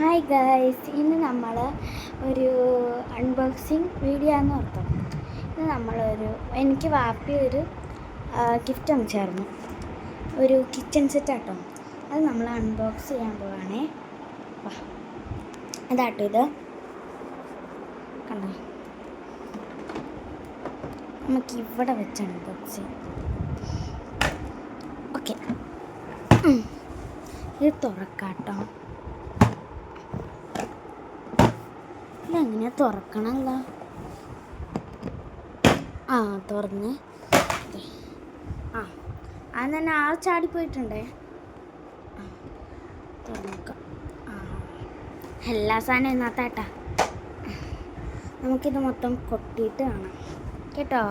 Hi guys, ഇന്ന് നമ്മൾ ഒരു അൺബോക്സിങ് വീഡിയോ ആണെന്ന് ഓർത്തോ. ഇന്ന് എനിക്ക് വാപ്പി ഒരു ഗിഫ്റ്റ് അയച്ചായിരുന്നു, ഒരു കിച്ചൺ സെറ്റ് ആട്ടോ. അത് നമ്മൾ അൺബോക്സ് ചെയ്യാൻ പോവുകയാണേ. അതാട്ടോ ഇത്, കണ്ടോ. നമുക്ക് ഇവിടെ വെച്ച് അൺബോക്സ് ചെയ്യാം. ഓക്കെ, ഇത് തുറക്കാട്ടോ. ഇതെങ്ങനെ തുറക്കണമല്ലോ. തുറന്ന് അത് തന്നെ ചാടിപ്പോയിട്ടുണ്ടേ. തുറക്കാം. എല്ലാ സാധനം ഇതിനകത്താട്ടാ. നമുക്കിത് മൊത്തം കൊട്ടിയിട്ട് കാണാം കേട്ടോ.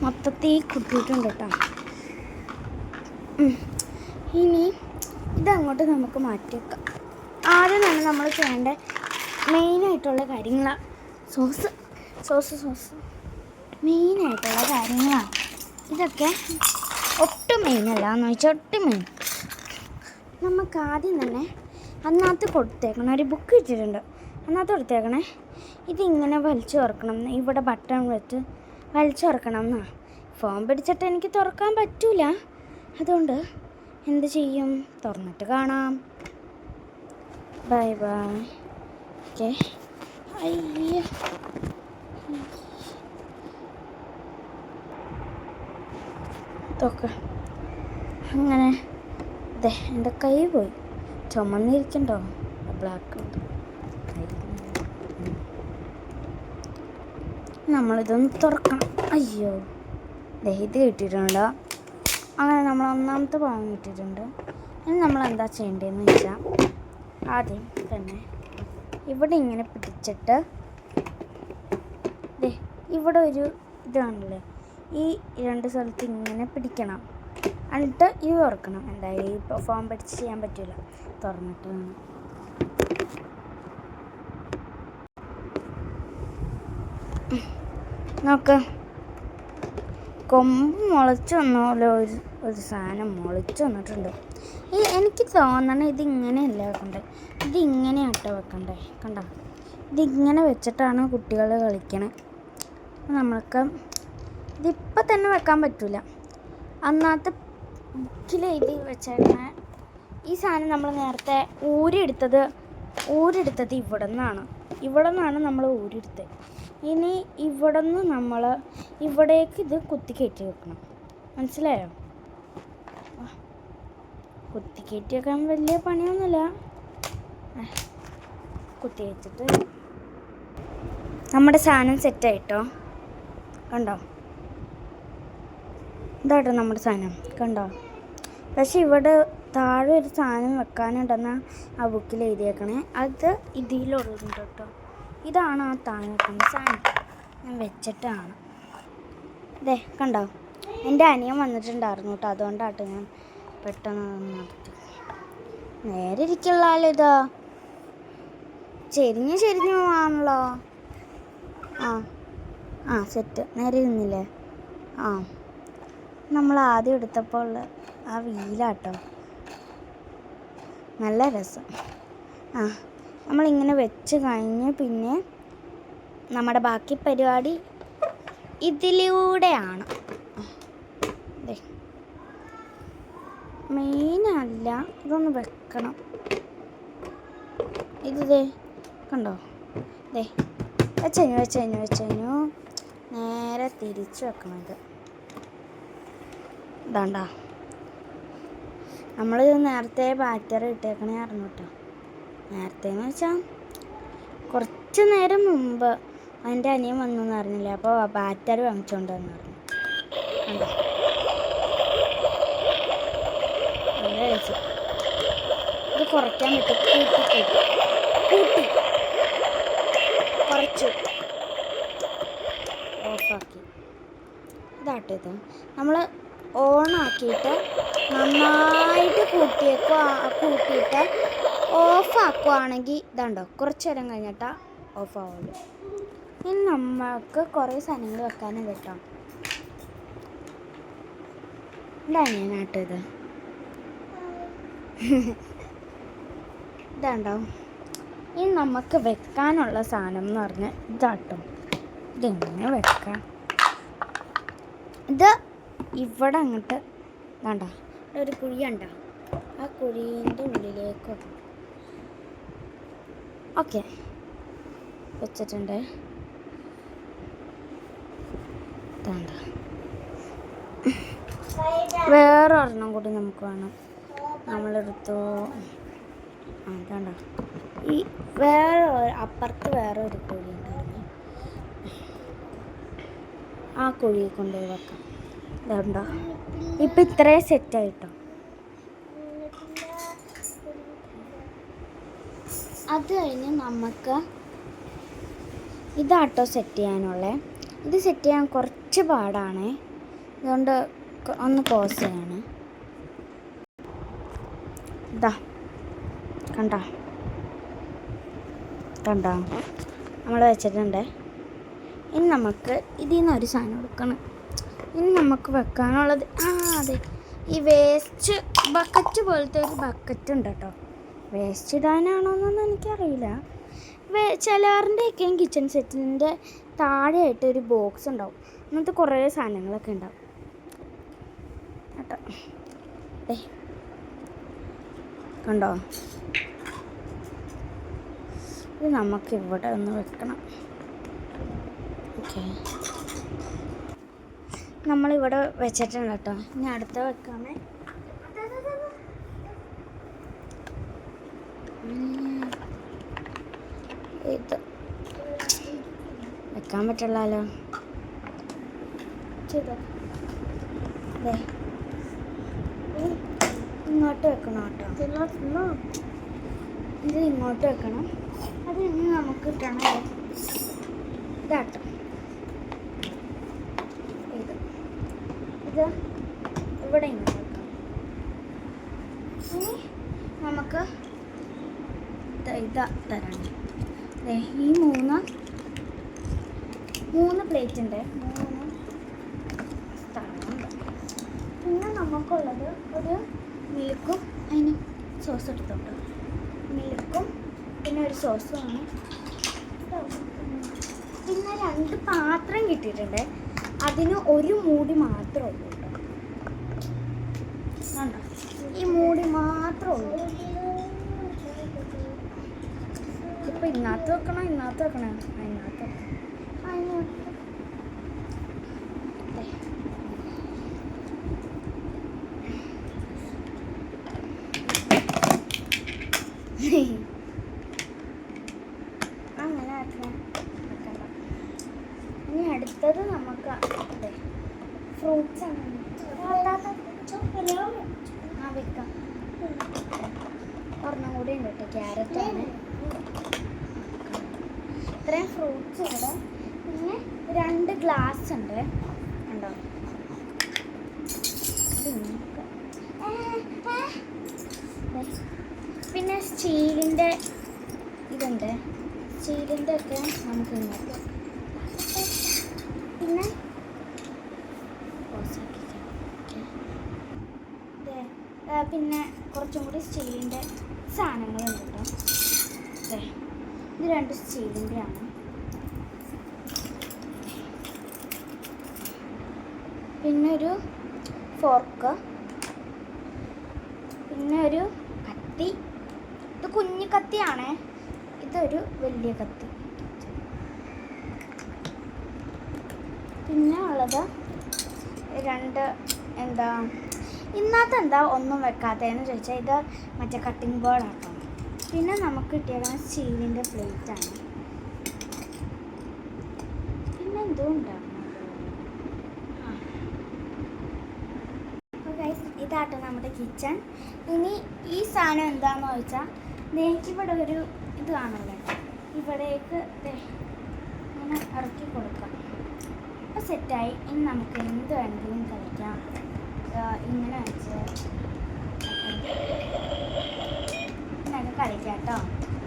മൊത്തത്തിൽ കൊട്ടിയിട്ടുണ്ട് കേട്ടോ. ഇനി ഇതങ്ങോട്ട് നമുക്ക് മാറ്റി വെക്കാം. ആദ്യം തന്നെ നമ്മൾ ചെയ്യേണ്ട മെയിനായിട്ടുള്ള കാര്യങ്ങളാണ് സോസ് മെയിനായിട്ടുള്ള കാര്യങ്ങളാണ് ഇതൊക്കെ. ഒട്ടും മെയിനല്ല എന്ന് വെച്ചാൽ ഒട്ടും മെയിൻ. നമുക്ക് ആദ്യം തന്നെ അതിനകത്ത് കൊടുത്തേക്കണം, ഒരു ബുക്ക് ഇട്ടിട്ടുണ്ട്, അതിനകത്ത് കൊടുത്തേക്കണേ. ഇതിങ്ങനെ വലിച്ചു തുറക്കണം, ഇവിടെ ബട്ടൺ വെച്ച് വലിച്ചു തുറക്കണം എന്നാണ്. ഫോൺ പിടിച്ചിട്ട് എനിക്ക് തുറക്കാൻ പറ്റൂല, അതുകൊണ്ട് എന്ത് ചെയ്യും, തുറന്നിട്ട് കാണാം. Bye bye. ഓക്കെ. അയ്യോ, ഇതൊക്കെ അങ്ങനെ എൻ്റെ കൈ പോയി, ചുമന്നിരിക്കണ്ടോ ബ്ലാക്ക്. നമ്മളിതൊന്ന് തുറക്കണം. അയ്യോ, ഇത് കിട്ടിയിട്ടുണ്ടോ. അങ്ങനെ നമ്മൾ ഒന്നാമത്തെ ഭാഗം കിട്ടിയിട്ടുണ്ട്. ഇനി നമ്മൾ എന്താ ചെയ്യേണ്ടതെന്ന് വെച്ചാൽ, ആദ്യം തന്നെ ഇവിടെ ഇങ്ങനെ പിടിച്ചിട്ട് ഇവിടെ ഒരു ഇതാണല്ലേ, ഈ രണ്ട് സ്ഥലത്ത് ഇങ്ങനെ പിടിക്കണം. എന്നിട്ട് ഇത് തുറക്കണം. എന്തായാലും ഇപ്പോൾ ഫോം പിടിച്ച് ചെയ്യാൻ പറ്റില്ല, തുറന്നിട്ട് നോക്ക്. കൊമ്പ് മുളച്ച് വന്നോലെ ഒരു സാധനം മുളച്ച് വന്നിട്ടുണ്ട്. എനിക്ക് തോന്നണം ഇതിങ്ങനെയല്ല വെക്കണ്ടേ, ഇതിങ്ങനെയാട്ടോ വെക്കണ്ടേ. കണ്ടോ, ഇതിങ്ങനെ വെച്ചിട്ടാണ് കുട്ടികൾ കളിക്കണേ. നമ്മൾക്ക് ഇതിപ്പം തന്നെ വെക്കാൻ പറ്റില്ല. അന്നത്തെ ബുക്കിൽ എഴുതി വെച്ചേക്കണ ഈ സാധനം നമ്മൾ നേരത്തെ ഊരെടുത്തത് ഇവിടെ നിന്നാണ് നമ്മൾ ഊരെടുത്തത്. ഇനി ഇവിടെ നിന്ന് നമ്മൾ ഇവിടേക്ക് ഇത് കുത്തി കയറ്റി വെക്കണം, മനസ്സിലായോ. കുത്തി കയറ്റി വെക്കാൻ വലിയ പണിയൊന്നുമില്ല. കുത്തി വെച്ചിട്ട് നമ്മുടെ സാധനം സെറ്റായിട്ടോ. കണ്ടോ, ഇതാട്ടോ നമ്മുടെ സാധനം, കണ്ടോ. പക്ഷെ ഇവിടെ താഴെ ഒരു സാധനം വെക്കാനുണ്ടെന്ന ആ ബുക്കിൽ എഴുതിയേക്കണേ, അത് ഇതിലുള്ളുണ്ട് കേട്ടോ. ഇതാണ് ആ താഴെ വെക്കുന്ന സാധനം, ഞാൻ വെച്ചിട്ടാണ്. കണ്ടോ, എൻ്റെ അനിയൻ വന്നിട്ടുണ്ടായിരുന്നു കേട്ടോ, അതുകൊണ്ടാട്ടോ ഞാൻ പെട്ടെന്ന് നടത്തി. നേരെ ഇരിക്കുള്ളാലോ, ഇതാ ചെരിഞ്ഞു ആണല്ലോ. സെറ്റ് നേരെ ഇരുന്നില്ലേ. നമ്മൾ ആദ്യം എടുത്തപ്പോൾ ഉള്ള ആ വീലാട്ടോ, നല്ല രസം. നമ്മളിങ്ങനെ വെച്ച് കഴിഞ്ഞ് പിന്നെ നമ്മുടെ ബാക്കി പരിപാടി ഇതിലൂടെയാണ്. മെയിനല്ല, ഇതൊന്ന് വെക്കണം. ഇത് കണ്ടോ, വെച്ചു നേരെ തിരിച്ച് വെക്കണം. ഇതാണ്ടാ, നമ്മളിത് നേരത്തെ ബാറ്ററി ഇട്ടേക്കണേ ആയിരുന്നു കേട്ടോ. നേരത്തെന്ന് വെച്ചാൽ കുറച്ച് നേരം മുമ്പ് എൻ്റെ അനിയൻ വന്നു എന്ന് അറിഞ്ഞില്ല, അപ്പോൾ ബാറ്ററി വാങ്ങിച്ചുകൊണ്ട് വന്നു പറഞ്ഞു. കണ്ടോ, ഇത് കുറയ്ക്കാൻ പറ്റും, കൂട്ടി കുറച്ചു ഓഫാക്കി. ഇതാട്ടോ ഇത്. നമ്മൾ ഓണാക്കിയിട്ട് നന്നായിട്ട് കൂട്ടിയിട്ട് ഓഫാക്കുവാണെങ്കിൽ ഇതാണ്ടോ, കുറച്ച് നേരം കഴിഞ്ഞിട്ടാണ് ഓഫാവുള്ളൂ. ഇനി നമ്മൾക്ക് കുറേ സാധനങ്ങൾ വെക്കാനും കേട്ടോ. എൻ്റെ അനിയനാട്ടോ ഇത്. ഇതാണ്ടോ ഇനി നമുക്ക് വെക്കാനുള്ള സാധനം എന്ന് പറഞ്ഞാൽ ഇതാട്ടോ. ഇതെങ്ങനെ വെക്കാം? ഇത് ഇവിടെ അങ്ങോട്ട് വേണ്ട, ഒരു കുഴിയുണ്ടോ, ആ കുഴീൻ്റെ ഉള്ളിലേക്ക് ഓക്കെ വെച്ചിട്ടുണ്ട്. വേണ്ട, വേറെ ഒരെണ്ണം കൂടി നമുക്ക് വേണം. നമ്മളെടുത്തു വേണ്ട, ഈ വേറെ അപ്പുറത്ത് വേറെ ഒരു കുഴി ഉണ്ടായിരുന്നു, ആ കുഴി കൊണ്ടുപോയി വെക്കാം. ഇതുണ്ടോ ഇപ്പം ഇത്രയും സെറ്റായിട്ടോ. അത് കഴിഞ്ഞ് നമുക്ക് ഇതാട്ടോ സെറ്റ് ചെയ്യാനുള്ളത്. ഇത് സെറ്റ് ചെയ്യാൻ കുറച്ച് പാടാണ്, അതുകൊണ്ട് ഒന്ന് പോസ് ചെയ്യാണ്. ഇതാ കണ്ടോ നമ്മൾ വെച്ചിട്ടുണ്ട്. ഇനി നമുക്ക് ഇതിൽ നിന്ന് ഒരു സാധനം എടുക്കണം. ഇനി നമുക്ക് വെക്കാനുള്ളത് അതെ, ഈ വേസ്റ്റ് ബക്കറ്റ് പോലത്തെ ഒരു ബക്കറ്റ് ഉണ്ട് കേട്ടോ. വേസ്റ്റ് ഇടാനാണോന്നൊന്നും എനിക്കറിയില്ല. ചിലവരുടെയൊക്കെയും കിച്ചൺ സെറ്റിൻ്റെ താഴെയായിട്ട് ഒരു ബോക്സ് ഉണ്ടാവും, അങ്ങനത്തെ കുറേ സാധനങ്ങളൊക്കെ ഉണ്ടാവും കേട്ടോ. കണ്ടോ, ഇത് നമുക്കിവിടെ ഒന്ന് വെക്കണം. ഓക്കെ, നമ്മളിവിടെ വെച്ചിട്ടുണ്ട് കേട്ടോ. ഇനി അടുത്ത വെക്കാമേ. ഇത് വെക്കാൻ പറ്റുള്ളല്ലോ. ഇങ്ങോട്ട് വെക്കണം കേട്ടോ, ഇത് ഇങ്ങോട്ട് വെക്കണം. അത് ഇനി നമുക്ക് കിട്ടണം ഇതാട്ടോ. ഇത് ഇവിടെ ഇങ്ങനെ വെക്കാം. ഇനി നമുക്ക് ഇതാ തരണം. ഈ മൂന്ന് പ്ലേറ്റ് ഉണ്ട്, 3 സ്ഥലമുണ്ട്. പിന്നെ നമുക്കുള്ളത് ഒരു മിൽക്കും അതിന് സോസ് എടുത്തോട്ടോ. മിൽക്കും പിന്നെ ഒരു സോസുമാണ്. പിന്നെ 2 പാത്രം കിട്ടിയിട്ടുണ്ട്, അതിന് ഒരു മൂടി മാത്രമേ ഉള്ളൂ കേട്ടോ. ഈ മൂടി മാത്രമേ ഉള്ളൂ. ഇപ്പം ഇതിനകത്ത് വെക്കണം, ഇതിനകത്ത് വെക്കണം, അതിനകത്ത് അങ്ങനെ ആക്കണം. ഇനി അടുത്തത് നമുക്ക് ഫ്രൂട്ട്സ് ആണ് വെക്കാം. ഒരെണ്ണം കൂടി ഉണ്ട് കേട്ടോ, ക്യാരറ്റാണ്. ഇത്രയും ഫ്രൂട്ട്സ് ഉണ്ട്. പിന്നെ 2 ഗ്ലാസ് ഉണ്ട് ഉണ്ടോ. പിന്നെ സ്റ്റീലിൻ്റെ ഇതുണ്ട്, സ്റ്റീലിൻ്റെ ഒക്കെ നമുക്ക് നോക്കാം. പിന്നെ പിന്നെ കുറച്ചും കൂടി സ്റ്റീലിൻ്റെ സാധനങ്ങളുണ്ട് കേട്ടോ. ഇത് 2 സ്റ്റീലിൻ്റെ ആണ്. പിന്നെ ഒരു ഫോർക്ക്, പിന്നെ ഒരു കത്തി. ഇത് കുഞ്ഞു കത്തിയാണ്, ഇതൊരു വലിയ കത്തി. പിന്നെ ഉള്ളത് 2 ഇന്നത്തെ ഒന്നും വെക്കാത്തതെന്ന് ചോദിച്ചാൽ ഇത് മറ്റേ കട്ടിംഗ് ബോർഡാട്ടോ. പിന്നെ നമുക്ക് കിട്ടിയത് സ്റ്റീലിൻ്റെ പ്ലേറ്റാണ്. പിന്നെ എന്തുകൊണ്ടാണ് ഇതാട്ടോ നമ്മുടെ കിച്ചൺ. ഇനി ഈ സാധനം എന്താണെന്ന് ചോദിച്ചാൽ ഇവിടെ ഒരു ഇത് കാണുമല്ലോ, ഇവിടേക്ക് ഇങ്ങനെ ഇറക്കി കൊടുക്കാം. അപ്പോൾ സെറ്റായി. ഇനി നമുക്ക് എന്ത് വേണമെങ്കിലും കഴിക്കാം. ഇങ്ങനെ വെച്ച് ഇങ്ങനെയൊക്കെ കളിക്കാം കേട്ടോ.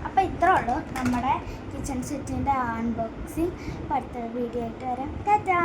അപ്പോൾ ഇത്രേ ഉള്ളൂ നമ്മുടെ കിച്ചൺ സെറ്റിൻ്റെ അൺബോക്സിങ്. അടുത്ത വീഡിയോ ആയിട്ട് വരാം. ടാറ്റാ.